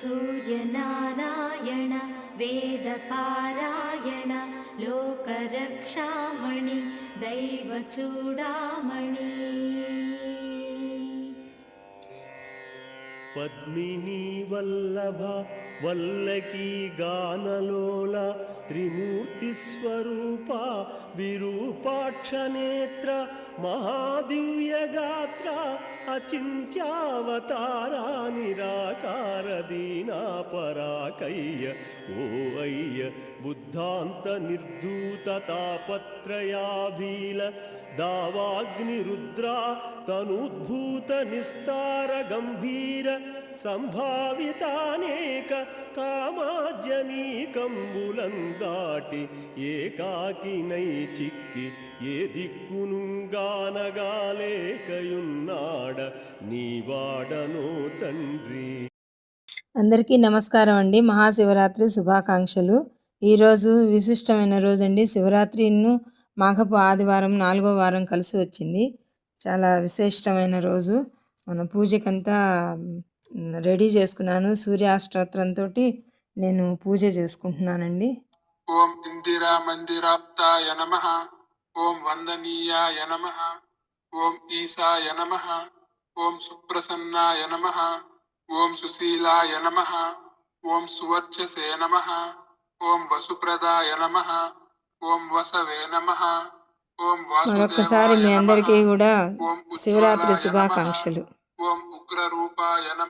सूर्यनारायण वेदपारायण लोकरक्षामणि दैवचूडामणि पद्मिनी वल्लभ वल्लकी गानलोल त्रिमूर्तिस्वरूपा विरूपाक्षनेत्र महादिव्यगात्र अचिन्त्यावतारा निराकार दीनापराकय्य ओ अय्य बुद्धान्त निर्धूत तापत्रयाभील दावाग्निरुद्रा तनुद्भूत निस्तार गंभीर संभावितानेक कामाजनीकंबुलंदाटि ఏకాకినై చిక్కి ఏ దిక్కునుగానగాలేకయున్నాడ నీవాడనో తండ్రి. అందరికీ నమస్కారం అండి. మహాశివరాత్రి శుభాకాంక్షలు. ఈరోజు విశిష్టమైన రోజు అండి. శివరాత్రిను మాఘపు ఆదివారం 4వ వారం కలిసి వచ్చింది. చాలా విశిష్టమైన రోజు. మన పూజకంతా రెడీ చేసుకున్నాను. సూర్యాష్టోత్తరంతో నేను పూజ చేసుకుంటున్నానండి. ఓం ఇందిరా మందిరాప్తాయ నమః. ఓం వందనీయాయ నమః. ఓం ఈశాయ నమః. ఓం సుప్రసన్నాయ నమః. ఓం సుశీలాయ నమః. ఓం సువర్చసే నమః. ఓం వసుప్రదాయ నమః. ఓం వసవే నమః. ఓం మరొకసారి మీ అందరికీ కూడా శివరాత్రి శుభాకాంక్షలు. ఓం ఉగ్రరూపాయ నమః.